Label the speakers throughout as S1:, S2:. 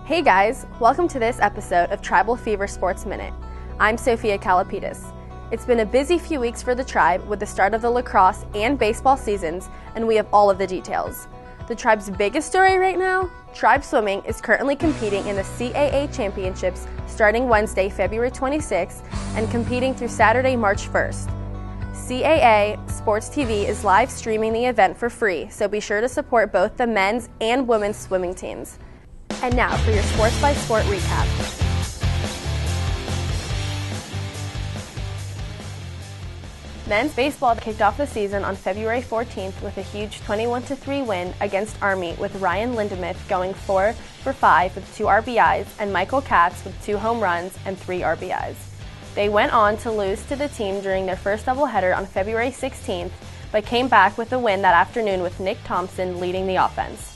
S1: Hey guys, welcome to this episode of Tribal Fever Sports Minute. I'm Sophia Kalapitis. It's been a busy few weeks for the Tribe with the start of the lacrosse and baseball seasons, and we have all of the details. The Tribe's biggest story right now? Tribe Swimming is currently competing in the CAA Championships starting Wednesday, February 26th, and competing through Saturday, March 1st. CAA Sports TV is live streaming the event for free, so be sure to support both the men's and women's swimming teams. And now for your Sports by Sport recap. Men's baseball kicked off the season on February 14th with a huge 21-3 win against Army, with Ryan Lindemuth going 4 for 5 with 2 RBIs and Michael Katz with 2 home runs and 3 RBIs. They went on to lose to the team during their first doubleheader on February 16th, but came back with a win that afternoon with Nick Thompson leading the offense.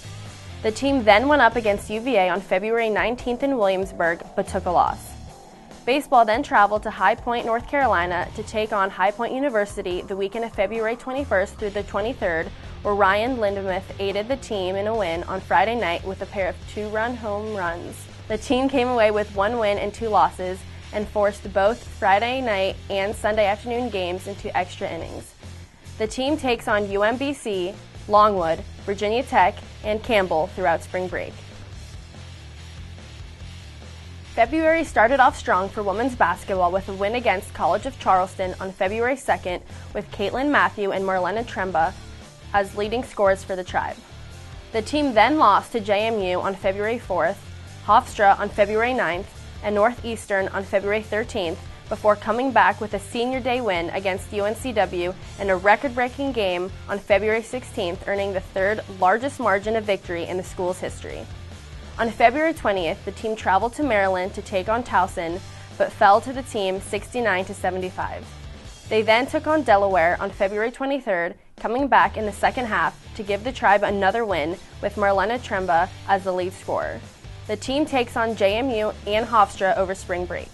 S1: The team then went up against UVA on February 19th in Williamsburg, but took a loss. Baseball then traveled to High Point, North Carolina to take on High Point University the weekend of February 21st through the 23rd, where Ryan Lindemuth aided the team in a win on Friday night with a pair of 2-run home runs. The team came away with 1 win and 2 losses and forced both Friday night and Sunday afternoon games into extra innings. The team takes on UMBC, Longwood, Virginia Tech, and Campbell throughout spring break. February started off strong for women's basketball with a win against College of Charleston on February 2nd, with Caitlin Matthew and Marlena Tremba as leading scorers for the Tribe. The team then lost to JMU on February 4th, Hofstra on February 9th, and Northeastern on February 13th, before coming back with a Senior Day win against UNCW in a record-breaking game on February 16th, earning the 3rd largest margin of victory in the school's history. On February 20th, the team traveled to Maryland to take on Towson, but fell to the team 69-75. They then took on Delaware on February 23rd, coming back in the second half to give the Tribe another win with Marlena Tremba as the lead scorer. The team takes on JMU and Hofstra over spring break.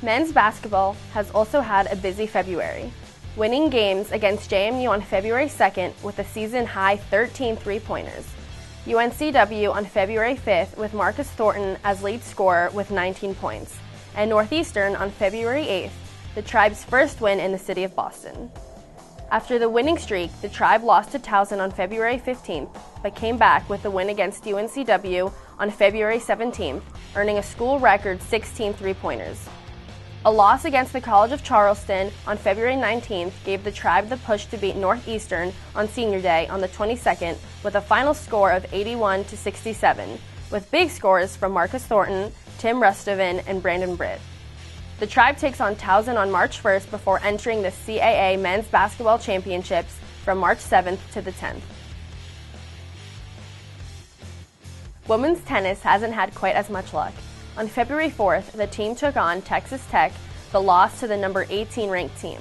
S1: Men's basketball has also had a busy February, winning games against JMU on February 2nd with a season-high 13 three-pointers. UNCW on February 5th with Marcus Thornton as lead scorer with 19 points. And Northeastern on February 8th, the Tribe's first win in the city of Boston. After the winning streak, the Tribe lost to Towson on February 15th, but came back with a win against UNCW on February 17th, earning a school record 16 three-pointers. A loss against the College of Charleston on February 19th gave the Tribe the push to beat Northeastern on Senior Day on the 22nd with a final score of 81-67, with big scores from Marcus Thornton, Tim Rustovan, and Brandon Britt. The Tribe takes on Towson on March 1st before entering the CAA Men's Basketball Championships from March 7th to the 10th. Women's tennis hasn't had quite as much luck. On February 4th, the team took on Texas Tech, but lost to the number 18 ranked team.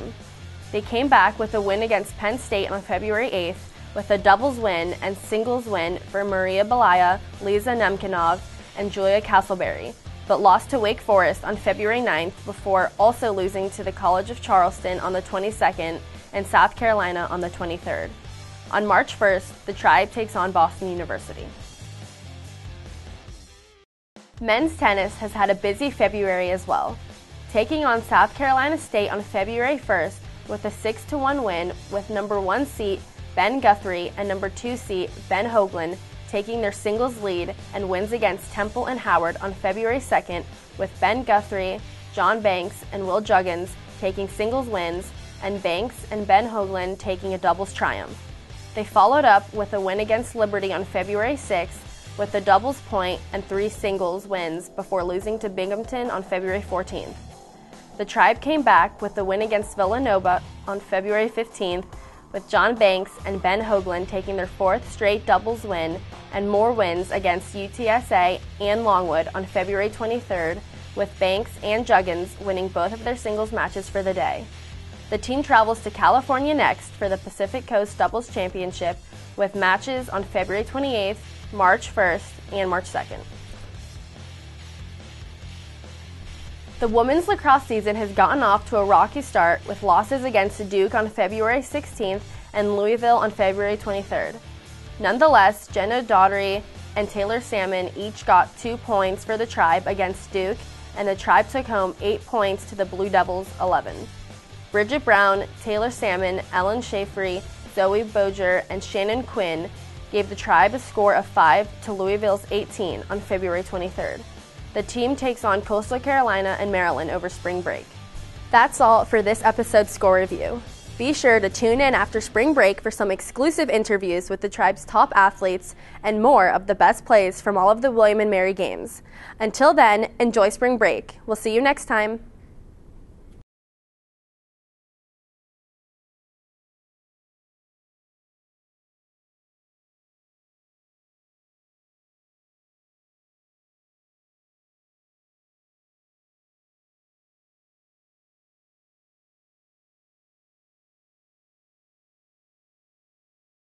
S1: They came back with a win against Penn State on February 8th, with a doubles win and singles win for Maria Belaya, Lisa Nemkinov, and Julia Castleberry, but lost to Wake Forest on February 9th before also losing to the College of Charleston on the 22nd and South Carolina on the 23rd. On March 1st, the Tribe takes on Boston University. Men's tennis has had a busy February as well, taking on South Carolina State on February 1st with a 6-1 win, with number 1 seed Ben Guthrie and number 2 seed Ben Hoagland taking their singles lead, and wins against Temple and Howard on February 2nd with Ben Guthrie, John Banks, and Will Juggins taking singles wins, and Banks and Ben Hoagland taking a doubles triumph. They followed up with a win against Liberty on February 6th, with a doubles point and 3 singles wins before losing to Binghamton on February 14th. The Tribe came back with the win against Villanova on February 15th, with John Banks and Ben Hoagland taking their 4th straight doubles win, and more wins against UTSA and Longwood on February 23rd, with Banks and Juggins winning both of their singles matches for the day. The team travels to California next for the Pacific Coast Doubles Championship, with matches on February 28th, March 1st, and March 2nd. The women's lacrosse season has gotten off to a rocky start with losses against Duke on February 16th and Louisville on February 23rd. Nonetheless, Jenna Daugherty and Taylor Salmon each got 2 points for the Tribe against Duke, and the Tribe took home 8 points to the Blue Devils' 11. Bridget Brown, Taylor Salmon, Ellen Schaefery, Zoe Boger, and Shannon Quinn gave the Tribe a score of 5 to Louisville's 18 on February 23rd. The team takes on Coastal Carolina and Maryland over spring break. That's all for this episode's score review. Be sure to tune in after spring break for some exclusive interviews with the Tribe's top athletes and more of the best plays from all of the William & Mary games. Until then, enjoy spring break. We'll see you next time.